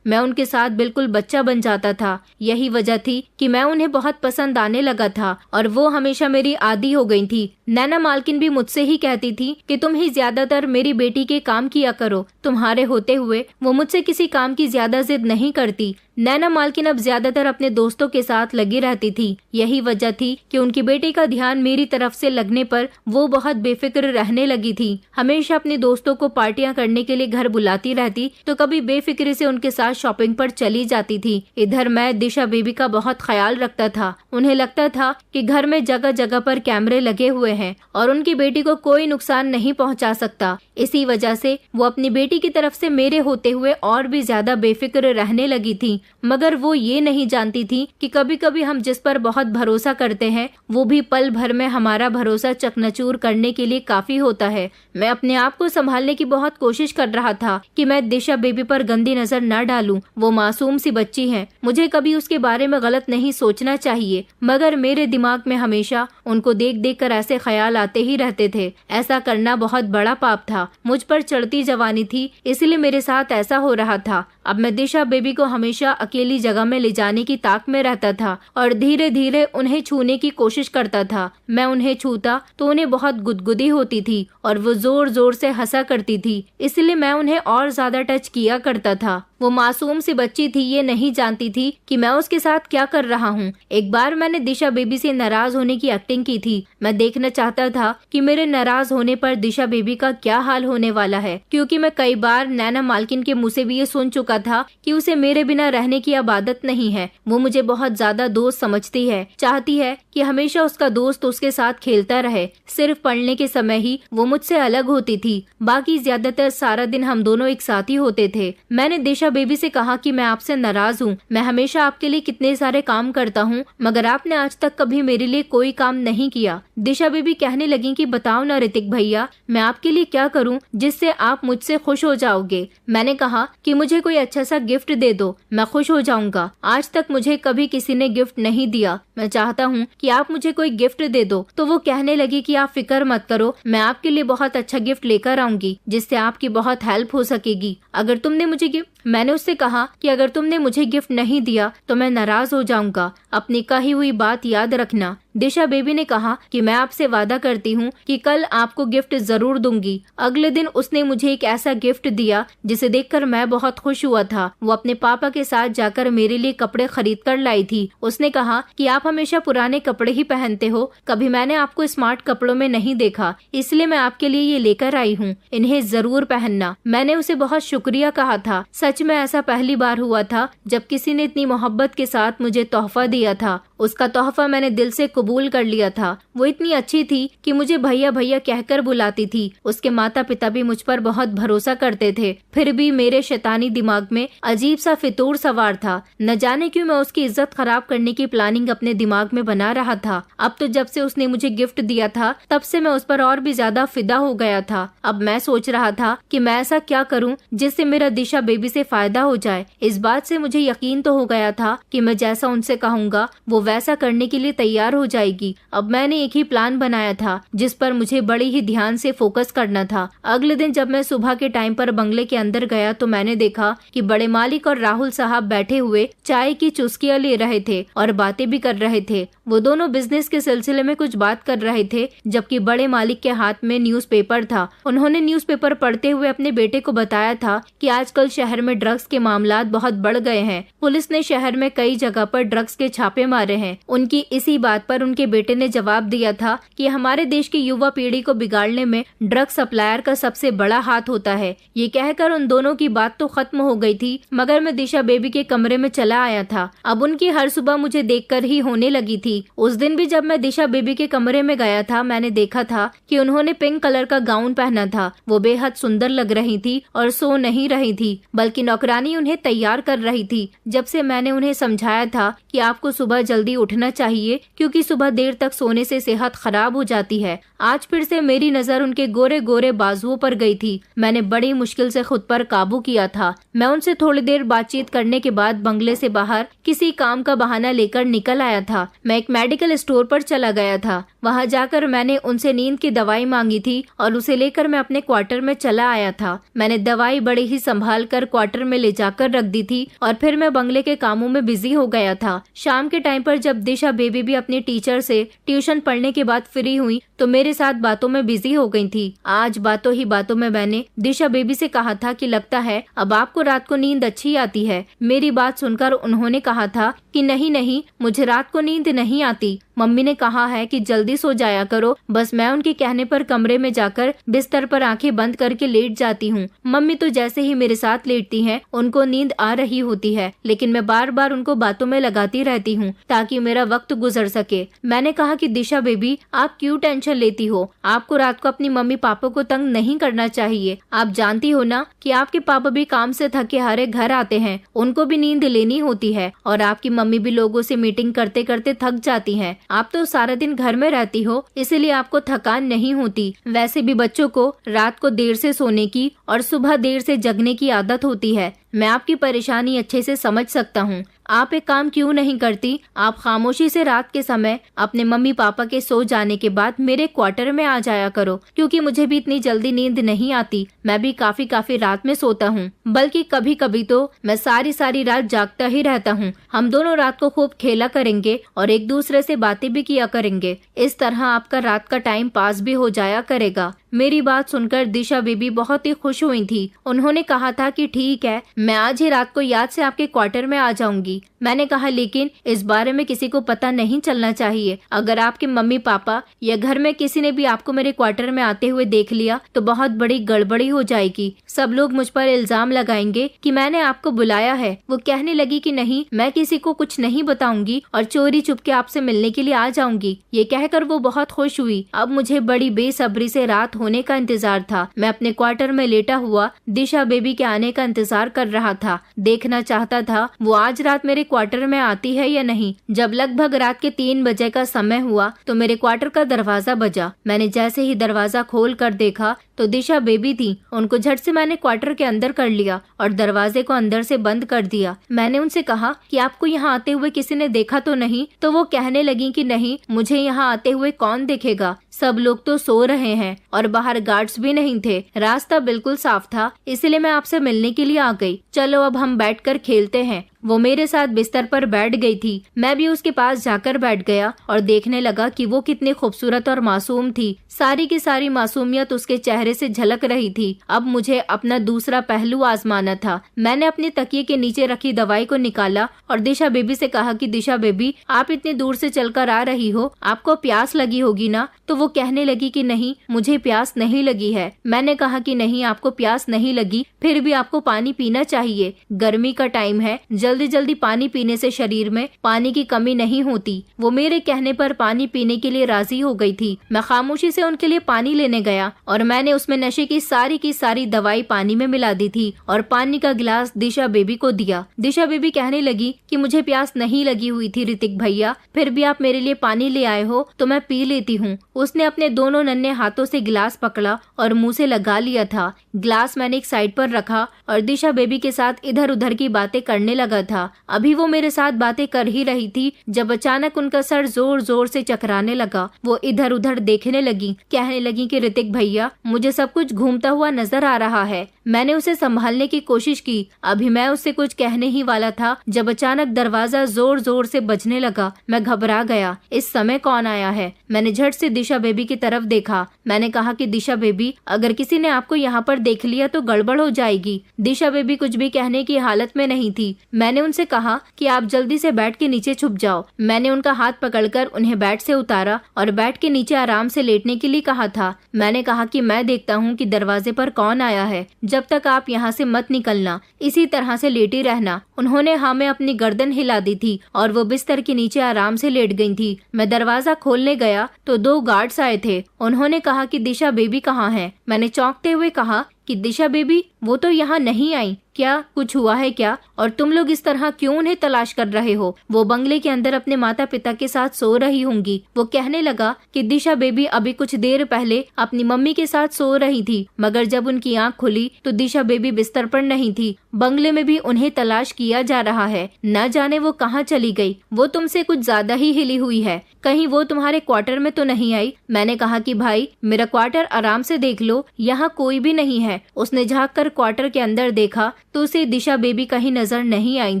मैं उनके साथ बिल्कुल बच्चा बन जाता था। यही वजह थी कि मैं उन्हें बहुत पसंद आने लगा था और वो हमेशा मेरी आदी हो गई थी। नैना मालकिन भी मुझसे ही कहती थी कि तुम ही ज्यादातर मेरी बेटी के काम किया करो। तुम्हारे होते हुए वो मुझसे किसी काम की ज्यादा जिद नहीं करती। नैना मालकिन अब ज्यादातर अपने दोस्तों के साथ लगी रहती थी। यही वजह थी कि उनकी बेटी का ध्यान मेरी तरफ से लगने पर वो बहुत बेफिक्र रहने लगी थी। हमेशा अपने दोस्तों को पार्टियां करने के लिए घर बुलाती रहती तो कभी बेफिक्री से उनके साथ शॉपिंग पर चली जाती थी। इधर मैं दिशा बेबी का बहुत ख्याल रखता था। उन्हें लगता था कि घर में जगह जगह पर कैमरे लगे हुए हैं और उनकी बेटी को कोई नुकसान नहीं पहुंचा सकता। इसी वजह से वो अपनी बेटी की तरफ से मेरे होते हुए और भी ज्यादा बेफिक्र रहने लगी थी। मगर वो ये नहीं जानती थी कि कभी कभी हम जिस पर बहुत भरोसा करते हैं वो भी पल भर में हमारा भरोसा चकनाचूर करने के लिए काफी होता है। मैं अपने आप को संभालने की बहुत कोशिश कर रहा था कि मैं दिशा बेबी पर गंदी नजर न डालूं। वो मासूम सी बच्ची है, मुझे कभी उसके बारे में गलत नहीं सोचना चाहिए। मगर मेरे दिमाग में हमेशा उनको देख देख कर ऐसे ख्याल आते ही रहते थे। ऐसा करना बहुत बड़ा पाप था। मुझ पर चढ़ती जवानी थी, इसलिए मेरे साथ ऐसा हो रहा था। अब मैं दिशा बेबी को हमेशा अकेली जगह में ले जाने की ताक में रहता था और धीरे धीरे उन्हें छूने की कोशिश करता था। मैं उन्हें छूता तो उन्हें बहुत गुदगुदी होती थी और वो जोर जोर से हंसा करती थी, इसलिए मैं उन्हें और ज्यादा टच किया करता था। वो मासूम सी बच्ची थी, ये नहीं जानती थी कि मैं उसके साथ क्या कर रहा हूँ। एक बार मैंने दिशा बेबी से नाराज होने की एक्टिंग की थी। मैं देखना चाहता था कि मेरे नाराज होने पर दिशा बेबी का क्या हाल होने वाला है, क्योंकि मैं कई बार नैना मालकिन के मुंह से भी ये सुन चुका था कि उसे मेरे बिना रहने की अब आदत नहीं है। वो मुझे बहुत ज्यादा दोस्त समझती है, चाहती है कि हमेशा उसका दोस्त उसके साथ खेलता रहे। सिर्फ पढ़ने के समय ही वो मुझसे अलग होती थी, बाकी ज्यादातर सारा दिन हम दोनों एक साथ ही होते थे। मैंने दिशा बेबी से कहा कि मैं आपसे नाराज हूँ। मैं हमेशा आपके लिए कितने सारे काम करता हूँ, मगर आपने आज तक कभी मेरे लिए कोई काम नहीं किया। दिशा बेबी कहने लगी कि बताओ ना ऋतिक भैया, मैं आपके लिए क्या करूँ जिससे आप मुझसे खुश हो जाओगे। मैंने कहा कि मुझे कोई अच्छा सा गिफ्ट दे दो, मैं खुश हो जाऊंगा। आज तक मुझे कभी किसी ने गिफ्ट नहीं दिया, मैं चाहता हूँ कि आप मुझे कोई गिफ्ट दे दो। तो वो कहने लगी कि आप फिक्र मत करो, मैं आपके लिए बहुत अच्छा गिफ्ट लेकर आऊंगी जिससे आपकी बहुत हेल्प हो सकेगी। अगर तुमने मुझे गिफ्ट मैंने उससे कहा कि अगर तुमने मुझे गिफ्ट नहीं दिया तो मैं नाराज हो जाऊंगा। अपनी कही हुई बात याद रखना। दिशा बेबी ने कहा कि मैं आपसे वादा करती हूँ कि कल आपको गिफ्ट जरूर दूंगी। अगले दिन उसने मुझे एक ऐसा गिफ्ट दिया जिसे देखकर मैं बहुत खुश हुआ था। वो अपने पापा के साथ जाकर मेरे लिए कपड़े खरीद कर लाई थी। उसने कहा कि आप हमेशा पुराने कपड़े ही पहनते हो, कभी मैंने आपको स्मार्ट कपड़ों में नहीं देखा, इसलिए मैं आपके लिए ये लेकर आई हूँ, इन्हें जरूर पहनना। मैंने उसे बहुत शुक्रिया कहा था। सच में ऐसा पहली बार हुआ था जब किसी ने इतनी मोहब्बत के साथ मुझे तोहफा दिया था। उसका तोहफा मैंने दिल से कबूल कर लिया था। वो इतनी अच्छी थी कि मुझे भैया भैया कहकर बुलाती थी। उसके माता पिता भी मुझ पर बहुत भरोसा करते थे। फिर भी मेरे शैतानी दिमाग में अजीब सा फितूर सवार था। न जाने क्यों मैं उसकी इज्जत खराब करने की प्लानिंग अपने दिमाग में बना रहा था। अब तो जब से उसने मुझे गिफ्ट दिया था तब से मैं उस पर और भी ज्यादा फिदा हो गया था। अब मैं सोच रहा था कि मैं ऐसा क्या करूं जिससे मेरा दिशा बेबी से फायदा हो जाए। इस बात से मुझे यकीन तो हो गया था कि मैं जैसा उनसे कहूंगा वो वैसा करने के लिए तैयार हो जाएगी। अब मैंने एक ही प्लान बनाया था जिस पर मुझे बड़ी ही ध्यान से फोकस करना था। अगले दिन जब मैं सुबह के टाइम पर बंगले के अंदर गया तो मैंने देखा कि बड़े मालिक और राहुल साहब बैठे हुए चाय की चुस्कियां ले रहे थे और बातें भी कर रहे थे। वो दोनों बिजनेस के सिलसिले में कुछ बात कर रहे थे, जबकि बड़े मालिक के हाथ में न्यूज़पेपर था। उन्होंने न्यूज़पेपर पढ़ते हुए अपने बेटे को बताया था कि आजकल शहर में ड्रग्स के मामलात बहुत बढ़ गए हैं। पुलिस ने शहर में कई जगह पर ड्रग्स के छापे मारे हैं। उनकी इसी बात पर उनके बेटे ने जवाब दिया था कि हमारे देश की युवा पीढ़ी को बिगाड़ने में ड्रग सप्लायर का सबसे बड़ा हाथ होता है। ये कहकर उन दोनों की बात तो खत्म हो गई थी, मगर मैं दिशा बेबी के कमरे में चला आया था। अब उनकी हर सुबह मुझे देखकर ही होने लगी थी। उस दिन भी जब मैं दिशा बेबी के कमरे में गया था मैंने देखा था कि उन्होंने पिंक कलर का गाउन पहना था। वो बेहद सुंदर लग रही थी और सो नहीं रही थी, बल्कि नौकरानी उन्हें तैयार कर रही थी। जब से मैंने उन्हें समझाया था कि आपको सुबह जल्दी उठना चाहिए क्योंकि सुबह देर तक सोने से सेहत खराब हो जाती है। आज फिर से मेरी नजर उनके गोरे गोरे बाजुओं पर गई थी। मैंने बड़ी मुश्किल से खुद पर काबू किया था। मैं उनसे थोड़ी देर बातचीत करने के बाद बंगले से बाहर किसी काम का बहाना लेकर निकल आया था। मैं एक मेडिकल स्टोर पर चला गया था। वहां जाकर मैंने उनसे नींद की दवाई मांगी थी और उसे लेकर मैं अपने क्वार्टर में चला आया था। मैंने दवाई बड़े ही संभाल कर क्वार्टर में ले जाकर रख दी थी और फिर मैं बंगले के कामों में बिजी हो गया था। शाम के टाइम पर जब दिशा बेबी भी अपने टीचर से ट्यूशन पढ़ने के बाद फ्री हुई तो मेरे साथ बातों में बिजी हो गई थी। आज बातों ही बातों में मैंने दिशा बेबी से कहा था कि लगता है अब आपको रात को नींद अच्छी आती है। मेरी बात सुनकर उन्होंने कहा था कि नहीं नहीं, मुझे रात को नींद नहीं आती। मम्मी ने कहा है कि जल्दी सो जाया करो। बस मैं उनके कहने पर कमरे में जाकर बिस्तर पर आंखें बंद करके लेट जाती हूँ। मम्मी तो जैसे ही मेरे साथ लेटती हैं, उनको नींद आ रही होती है, लेकिन मैं बार बार उनको बातों में लगाती रहती हूँ ताकि मेरा वक्त गुजर सके। मैंने कहा कि दिशा बेबी, आप क्यों टेंशन लेती हो? आपको रात को अपनी मम्मी पापा को तंग नहीं करना चाहिए। आप जानती हो ना कि आपके पापा भी काम से थके हारे घर आते हैं, उनको भी नींद लेनी होती है और आपकी मम्मी भी लोगों से मीटिंग करते करते थक जाती हैं। आप तो सारा दिन घर में रहती हो, इसलिए आपको थकान नहीं होती। वैसे भी बच्चों को रात को देर से सोने की और सुबह देर से जगने की आदत होती है। मैं आपकी परेशानी अच्छे से समझ सकता हूँ। आप एक काम क्यों नहीं करती? आप खामोशी से रात के समय अपने मम्मी पापा के सो जाने के बाद मेरे क्वार्टर में आ जाया करो, क्योंकि मुझे भी इतनी जल्दी नींद नहीं आती। मैं भी काफी रात में सोता हूँ, बल्कि कभी कभी तो मैं सारी रात जागता ही रहता हूँ। हम दोनों रात को खूब खेला करेंगे और एक दूसरे से बातें भी किया करेंगे। इस तरह आपका रात का टाइम पास भी हो जाया करेगा। मेरी बात सुनकर दिशा बेबी बहुत ही खुश हुई थी। उन्होंने कहा था कि ठीक है, मैं आज ही रात को याद से आपके क्वार्टर में आ जाऊंगी। मैंने कहा लेकिन इस बारे में किसी को पता नहीं चलना चाहिए। अगर आपके मम्मी पापा या घर में किसी ने भी आपको मेरे क्वार्टर में आते हुए देख लिया तो बहुत बड़ी गड़बड़ी हो जाएगी। सब लोग मुझ पर इल्जाम लगाएंगे कि मैंने आपको बुलाया है। वो कहने लगी कि नहीं, मैं किसी को कुछ नहीं बताऊंगी और चोरी चुपके आपसे मिलने के लिए आ जाऊंगी। ये कहकर वो बहुत खुश हुई। अब मुझे बड़ी बेसब्री से रात होने का इंतजार था। मैं अपने क्वार्टर में लेटा हुआ दिशा बेबी के आने का इंतजार कर रहा था। देखना चाहता था वो आज रात मेरे क्वार्टर में आती है या नहीं। जब लगभग रात के 3 बजे का समय हुआ तो मेरे क्वार्टर का दरवाजा बजा। मैंने जैसे ही दरवाजा खोल कर देखा तो दिशा बेबी थी। उनको झट से मैंने क्वार्टर के अंदर कर लिया और दरवाजे को अंदर से बंद कर दिया। मैंने उनसे कहा कि आपको यहाँ आते हुए किसी ने देखा तो नहीं? तो वो कहने लगी कि नहीं, मुझे यहाँ आते हुए कौन देखेगा, सब लोग तो सो रहे हैं और बाहर गार्ड्स भी नहीं थे। रास्ता बिल्कुल साफ था, इसलिए मैं आपसे मिलने के लिए आ गई। चलो अब हम बैठकर खेलते हैं। वो मेरे साथ बिस्तर पर बैठ गई थी। मैं भी उसके पास जाकर बैठ गया और देखने लगा कि वो कितनी खूबसूरत और मासूम थी। सारी की सारी मासूमियत उसके चेहरे से झलक रही थी। अब मुझे अपना दूसरा पहलू आजमाना था। मैंने अपने तकिए के नीचे रखी दवाई को निकाला और दिशा बेबी से कहा कि दिशा बेबी, आप इतनी दूर से चलकर आ रही हो, आपको प्यास लगी होगी ना? तो वो कहने लगी कि नहीं, मुझे प्यास नहीं लगी है। मैंने कहा कि नहीं, आपको प्यास नहीं लगी, फिर भी आपको पानी पीना चाहिए। गर्मी का टाइम है, जल्दी जल्दी पानी पीने से शरीर में पानी की कमी नहीं होती। वो मेरे कहने पर पानी पीने के लिए राजी हो गई थी। मैं खामोशी से उनके लिए पानी लेने गया और मैंने उसमें नशे की सारी दवाई पानी में मिला दी थी और पानी का गिलास दिशा बेबी को दिया। दिशा बेबी कहने लगी कि मुझे प्यास नहीं लगी हुई थी ऋतिक भैया, फिर भी आप मेरे लिए पानी ले आए हो तो मैं पी लेती हूँ। उसने अपने दोनों नन्हे हाथों से गिलास पकड़ा और मुंह से लगा लिया था। गिलास मैंने एक साइड पर रखा और दिशा बेबी के साथ इधर उधर की बातें करने लगा था। अभी वो मेरे साथ बातें कर ही रही थी जब अचानक उनका सर जोर जोर से चकराने लगा। वो इधर उधर देखने लगी, कहने लगी कि ऋतिक भैया, मुझे सब कुछ घूमता हुआ नजर आ रहा है। मैंने उसे संभालने की कोशिश की। अभी मैं उससे कुछ कहने ही वाला था जब अचानक दरवाजा जोर जोर से बजने लगा। मैं घबरा गया, इस समय कौन आया है? मैंने झट से दिशा बेबी की तरफ देखा। मैंने कहा कि दिशा बेबी, अगर किसी ने आपको यहाँ पर देख लिया तो गड़बड़ हो जाएगी। दिशा बेबी कुछ भी कहने की हालत में नहीं थी। मैंने उनसे कहा कि आप जल्दी से बेड के नीचे छुप जाओ। मैंने उनका हाथ पकड़कर उन्हें बेड से उतारा और बेड के नीचे आराम से लेटने के लिए कहा था। मैंने कहा कि मैं देखता हूँ कि दरवाजे पर कौन आया है, जब तक आप यहाँ से मत निकलना, इसी तरह से लेटी रहना। उन्होंने हाँ में अपनी गर्दन हिला दी थी और वो बिस्तर के नीचे आराम से लेट गई थी। मैं दरवाजा खोलने गया तो 2 गार्ड्स आए थे। उन्होंने कहा कि दिशा बेबी कहाँ है? मैंने चौंकते हुए कहा कि दिशा बेबी, वो तो यहाँ नहीं आई। क्या कुछ हुआ है क्या? और तुम लोग इस तरह क्यों उन्हें तलाश कर रहे हो? वो बंगले के अंदर अपने माता पिता के साथ सो रही होंगी। वो कहने लगा कि दिशा बेबी अभी कुछ देर पहले अपनी मम्मी के साथ सो रही थी, मगर जब उनकी आंख खुली तो दिशा बेबी बिस्तर पर नहीं थी। बंगले में भी उन्हें तलाश किया जा रहा है, न जाने वो कहाँ चली गई। वो तुमसे कुछ ज्यादा ही हिली हुई है, कहीं वो तुम्हारे क्वार्टर में तो नहीं आई? मैंने कहा कि भाई मेरा क्वार्टर आराम से देख लो, यहाँ कोई भी नहीं है। उसने झाँक कर क्वार्टर के अंदर देखा तो उसे दिशा बेबी कहीं नजर नहीं आई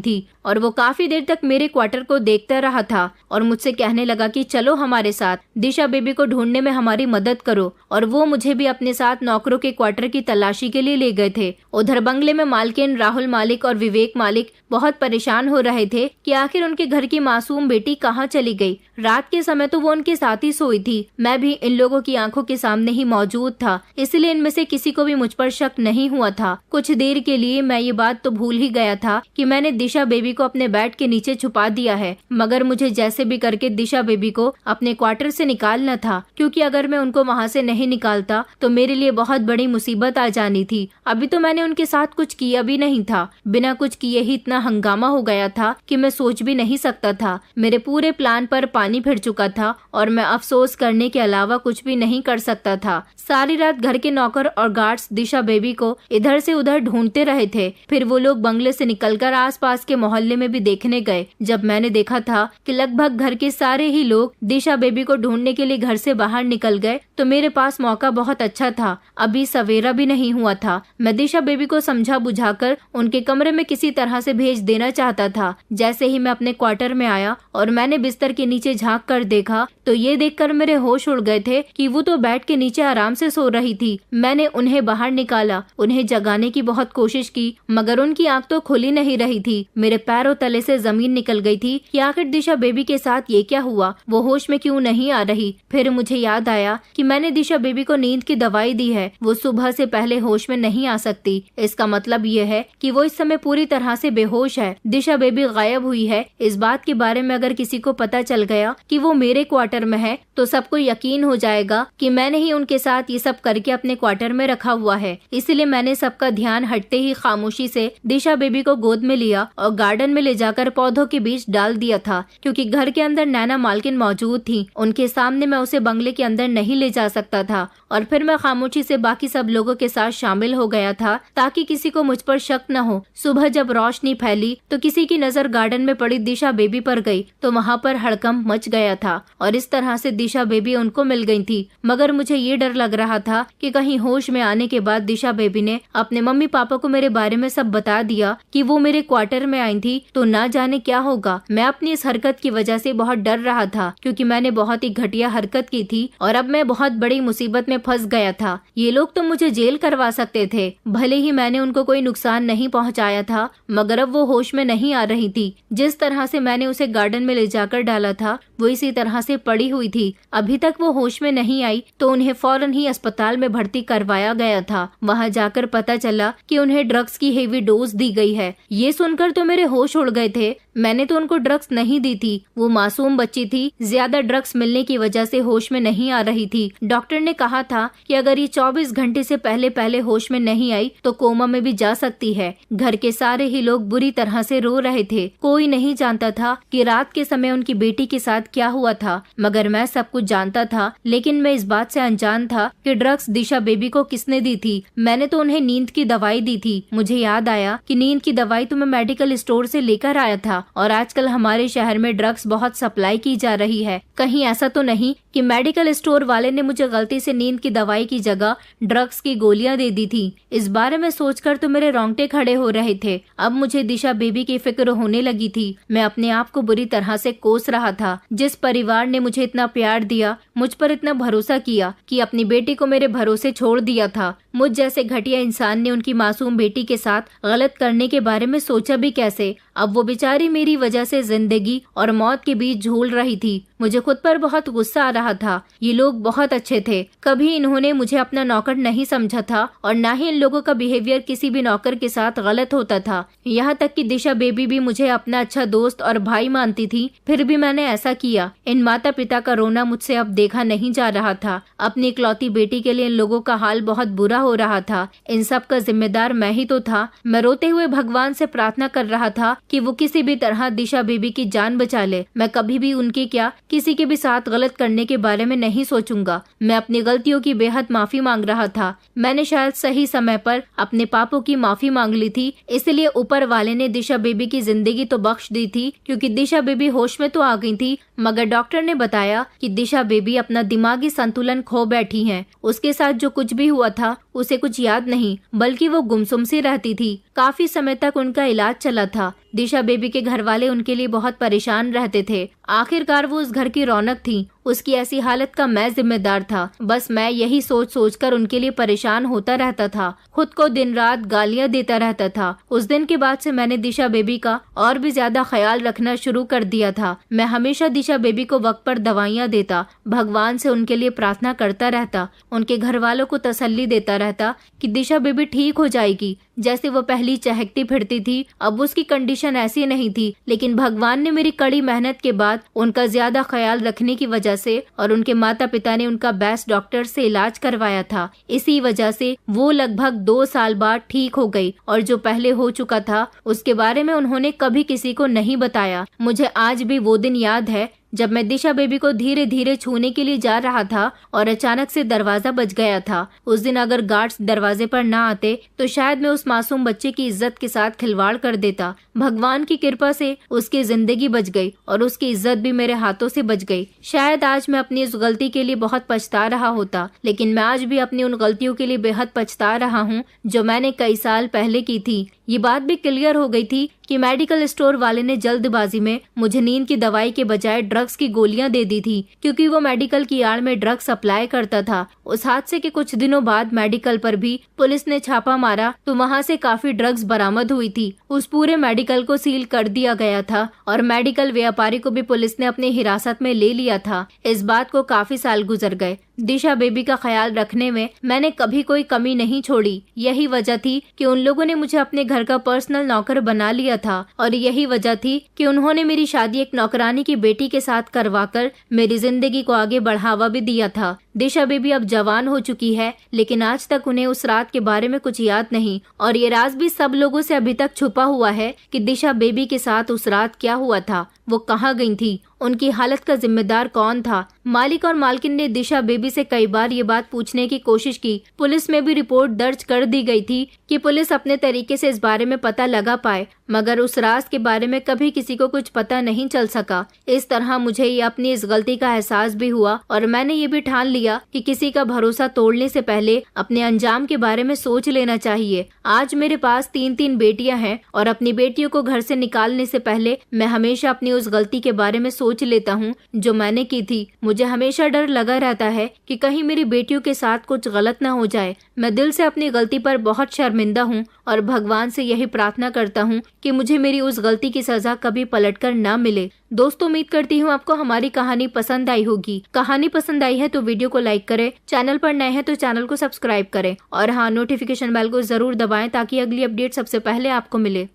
थी और वो काफी देर तक मेरे क्वार्टर को देखता रहा था और मुझसे कहने लगा कि चलो हमारे साथ, दिशा बेबी को ढूंढने में हमारी मदद करो। और वो मुझे भी अपने साथ नौकरों के क्वार्टर की तलाशी के लिए ले गए थे। उधर बंगले में मालकिन राहुल मालिक और विवेक मालिक बहुत परेशान हो रहे थे कि आखिर उनके घर की मासूम बेटी कहाँ चली गई। रात के समय तो वो उनके साथ ही सोई थी। मैं भी इन लोगों की आंखों के सामने ही मौजूद था, इसलिए इनमें से किसी को भी मुझ पर शक नहीं हुआ था। कुछ देर के लिए मैं ये बात तो भूल ही गया था कि मैंने दिशा बेबी को अपने बेड के नीचे छुपा दिया है, मगर मुझे जैसे भी करके दिशा बेबी को अपने क्वार्टर से निकालना था, क्योंकि अगर मैं उनको वहाँ से नहीं निकालता तो मेरे लिए बहुत बड़ी मुसीबत आ जानी थी। अभी तो मैंने उनके साथ कुछ किया भी नहीं था, बिना कुछ किए ही इतना हंगामा हो गया था कि मैं सोच भी नहीं सकता था। मेरे पूरे प्लान पर पानी फिर चुका था और मैं अफसोस करने के अलावा कुछ भी नहीं कर सकता था। सारी रात घर के नौकर और गार्ड्स दिशा बेबी को इधर से उधर ढूंढते रहे थे। फिर वो लोग बंगले से निकलकर आसपास के मोहल्ले में भी देखने गए। जब मैंने देखा था कि लगभग घर के सारे ही लोग दिशा बेबी को ढूंढने के लिए घर से बाहर निकल गए तो मेरे पास मौका बहुत अच्छा था। अभी सवेरा भी नहीं हुआ था। मैं दिशा बेबी को समझा बुझाकर उनके कमरे में किसी तरह से भेज देना चाहता था। जैसे ही मैं अपने क्वार्टर में आया और मैंने बिस्तर के नीचे झांक कर देखा तो ये देखकर मेरे होश उड़ गए थे कि वो तो बेड के नीचे आराम से सो रही थी। मैंने उन्हें बाहर निकाला, उन्हें जगाने की बहुत कोशिश की, मगर उनकी आंख तो खुली नहीं रही थी। मेरे पैरों तले से जमीन निकल गई थी कि आखिर दिशा बेबी के साथ ये क्या हुआ, वो होश में क्यों नहीं आ रही। फिर मुझे याद आया कि मैंने दिशा बेबी को नींद की दवाई दी है, वो सुबह से पहले होश में नहीं आ सकती। इसका मतलब ये है कि वो इस समय पूरी तरह से बेहोश है। दिशा बेबी गायब हुई है। इस बात के बारे में अगर किसी को पता चल गया कि वो मेरे क्वार्टर में है तो सबको यकीन हो जाएगा कि मैंने ही उनके साथ ये सब करके अपने क्वार्टर में रखा हुआ है। इसलिए मैंने सबका ध्यान हटते ही खामोशी से दिशा बेबी को गोद में लिया और गार्डन में ले जाकर पौधों के बीच डाल दिया था, क्योंकि घर के अंदर नैना मालकिन मौजूद थी। उनके सामने मैं उसे बंगले के अंदर नहीं ले जा सकता था। और फिर मैं खामोशी से बाकी सब लोगों के साथ शामिल हो गया था ताकि किसी को मुझ पर शक न हो। सुबह जब रोशनी फैली तो किसी की नजर गार्डन में पड़ी दिशा बेबी पर गई तो वहाँ पर हड़कंप मच गया था और इस तरह से दिशा बेबी उनको मिल गई थी। मगर मुझे ये डर लग रहा था कि कहीं होश में आने के बाद दिशा बेबी ने अपने मम्मी पापा को मेरे बारे में सब बता दिया कि वो मेरे क्वार्टर में आई थी तो ना जाने क्या होगा। मैं अपनी इस हरकत की वजह से बहुत डर रहा था, क्योंकि मैंने बहुत ही घटिया हरकत की थी और अब मैं बहुत बड़ी मुसीबत में फंस गया था। ये लोग तो मुझे जेल करवा सकते थे। भले ही मैंने उनको कोई नुकसान नहीं पहुंचाया था, मगर अब वो होश में नहीं आ रही थी। जिस तरह से मैंने उसे गार्डन में ले जाकर डाला था वो इसी तरह से पड़ी हुई थी। अभी तक वो होश में नहीं आई तो उन्हें फौरन ही अस्पताल में भर्ती करवाया गया था। वहाँ जाकर पता चला कि उन्हें ड्रग्स की हेवी डोज दी गई है। ये सुनकर तो मेरे होश उड़ गए थे। मैंने तो उनको ड्रग्स नहीं दी थी, वो मासूम बच्ची थी, ज्यादा ड्रग्स मिलने की वजह से होश में नहीं आ रही थी। डॉक्टर ने कहा था कि अगर ये 24 घंटे से पहले होश में नहीं आई तो कोमा में भी जा सकती है। घर के सारे ही लोग बुरी तरह से रो रहे थे। कोई नहीं जानता था कि रात के समय उनकी बेटी के साथ क्या हुआ था, मगर मैं सब कुछ जानता था। लेकिन मैं इस बात से अनजान था कि ड्रग्स दिशा बेबी को किसने दी थी। मैंने तो उन्हें नींद की दवाई दी थी। मुझे याद आया कि नींद की दवाई तो मैं मेडिकल स्टोर से लेकर आया था और आजकल हमारे शहर में ड्रग्स बहुत सप्लाई की जा रही है। कहीं ऐसा तो नहीं कि मेडिकल स्टोर वाले ने मुझे गलती से नींद की दवाई की जगह ड्रग्स की गोलियां दे दी थी। इस बारे में सोचकर तो मेरे रोंगटे खड़े हो रहे थे। अब मुझे दिशा बेबी की फिक्र होने लगी थी। मैं अपने आप को बुरी तरह से कोस रहा था। जिस परिवार ने मुझे इतना प्यार दिया, मुझ पर इतना भरोसा किया कि अपनी बेटी को मेरे भरोसे छोड़ दिया था, मुझ जैसे घटिया इंसान ने उनकी मासूम बेटी के साथ गलत करने के बारे में सोचा भी कैसे। अब वो बेचारी मेरी वजह से जिंदगी और मौत के बीच झूल रही थी। मुझे खुद पर बहुत गुस्सा आ रहा था। ये लोग बहुत अच्छे थे, कभी इन्होंने मुझे अपना नौकर नहीं समझा था और न ही इन लोगों का बिहेवियर किसी भी नौकर के साथ गलत होता था। यहाँ तक कि दिशा बेबी भी मुझे अपना अच्छा दोस्त और भाई मानती थी, फिर भी मैंने ऐसा किया। इन माता पिता का रोना मुझसे अब देखा नहीं जा रहा था। अपनी इकलौती बेटी के लिए इन लोगों का हाल बहुत बुरा हो रहा था। इन सब का जिम्मेदार मैं ही तो था। मैं रोते हुए भगवान से प्रार्थना कर रहा था कि वो किसी भी तरह दिशा बेबी की जान बचा ले। मैं कभी भी उनके क्या किसी के भी साथ गलत करने के बारे में नहीं सोचूंगा। मैं अपनी गलतियों की बेहद माफी मांग रहा था। मैंने शायद सही समय पर अपने पापों की माफी मांग ली थी, इसलिए ऊपर वाले ने दिशा बेबी की जिंदगी तो बख्श दी थी, क्योंकि दिशा बेबी होश में तो आ गई थी, मगर डॉक्टर ने बताया कि दिशा बेबी अपना दिमागी संतुलन खो बैठी है। उसके साथ जो कुछ भी हुआ था उसे कुछ याद नहीं, बल्कि वो गुमसुम सी रहती थी। काफी समय तक उनका इलाज चला था। दिशा बेबी के घर वाले उनके लिए बहुत परेशान रहते थे। आखिरकार वो उस घर की रौनक थी। उसकी ऐसी हालत का मैं जिम्मेदार था। बस मैं यही सोच सोचकर उनके लिए परेशान होता रहता था, खुद को दिन रात गालियां देता रहता था। उस दिन के बाद से मैंने दिशा बेबी का और भी ज्यादा ख्याल रखना शुरू कर दिया था। मैं हमेशा दिशा बेबी को वक्त पर दवाइयां देता, भगवान से उनके लिए प्रार्थना करता रहता, उनके घर वालों को तसल्ली देता रहता कि दिशा बेबी ठीक हो जाएगी। जैसे वो पहली चहकती फिरती थी, अब उसकी कंडीशन ऐसी नहीं थी, लेकिन भगवान ने मेरी कड़ी मेहनत के बाद उनका ज्यादा ख्याल रखने की वजह से और उनके माता पिता ने उनका बेस्ट डॉक्टर से इलाज करवाया था। इसी वजह से वो लगभग 2 साल बाद ठीक हो गई और जो पहले हो चुका था उसके बारे में उन्होंने कभी किसी को नहीं बताया। मुझे आज भी वो दिन याद है जब मैं दिशा बेबी को धीरे धीरे छूने के लिए जा रहा था और अचानक से दरवाजा बज गया था। उस दिन अगर गार्ड्स दरवाजे पर ना आते तो शायद मैं उस मासूम बच्चे की इज्जत के साथ खिलवाड़ कर देता। भगवान की कृपा से उसकी जिंदगी बच गई और उसकी इज्जत भी मेरे हाथों से बच गई। शायद आज मैं अपनी उस गलती के लिए बहुत पछता रहा होता, लेकिन मैं आज भी अपनी उन गलतियों के लिए बेहद पछता रहा हूँ जो मैंने कई साल पहले की थी। ये बात भी क्लियर हो गई थी कि मेडिकल स्टोर वाले ने जल्दबाजी में मुझे नींद की दवाई के बजाय ड्रग्स की गोलियां दे दी थी, क्योंकि वो मेडिकल की आड़ में ड्रग्स सप्लाई करता था। उस हादसे के कुछ दिनों बाद मेडिकल पर भी पुलिस ने छापा मारा तो वहां से काफी ड्रग्स बरामद हुई थी। उस पूरे मेडिकल को सील कर दिया गया था और मेडिकल व्यापारी को भी पुलिस ने अपनी हिरासत में ले लिया था। इस बात को काफी साल गुजर गए। दिशा बेबी का ख्याल रखने में मैंने कभी कोई कमी नहीं छोड़ी। यही वजह थी कि उन लोगों ने मुझे अपने घर का पर्सनल नौकर बना लिया था और यही वजह थी कि उन्होंने मेरी शादी एक नौकरानी की बेटी के साथ करवाकर मेरी जिंदगी को आगे बढ़ावा भी दिया था। दिशा बेबी अब जवान हो चुकी है, लेकिन आज तक उन्हें उस रात के बारे में कुछ याद नहीं और ये राज भी सब लोगों से अभी तक छुपा हुआ है कि दिशा बेबी के साथ उस रात क्या हुआ था, वो कहाँ गई थी, उनकी हालत का जिम्मेदार कौन था। मालिक और मालकिन ने दिशा बेबी से कई बार ये बात पूछने की कोशिश की। पुलिस में भी रिपोर्ट दर्ज कर दी गई थी कि पुलिस अपने तरीके से इस बारे में पता लगा पाए, मगर उस राज के बारे में कभी किसी को कुछ पता नहीं चल सका। इस तरह मुझे ये अपनी इस गलती का एहसास भी हुआ और मैंने ये भी ठान लिया कि किसी का भरोसा तोड़ने से पहले अपने अंजाम के बारे में सोच लेना चाहिए। आज मेरे पास 3 बेटियां हैं और अपनी बेटियों को घर से निकालने से पहले मैं हमेशा अपनी उस गलती के बारे में सोच लेता हूँ जो मैंने की थी। मुझे हमेशा डर लगा रहता है कि कहीं मेरी बेटियों के साथ कुछ गलत ना हो जाए। मैं दिल से अपनी गलती पर बहुत शर्मिंदा हूँ और भगवान से यही प्रार्थना करता हूँ कि मुझे मेरी उस गलती की सजा कभी पलटकर ना मिले। दोस्तों, उम्मीद करती हूँ आपको हमारी कहानी पसंद आई होगी। कहानी पसंद आई है तो वीडियो को लाइक करें, चैनल पर नए हैं तो चैनल को सब्सक्राइब करें और हाँ, नोटिफिकेशन बेल को जरूर दबाएं ताकि अगली अपडेट सबसे पहले आपको मिले।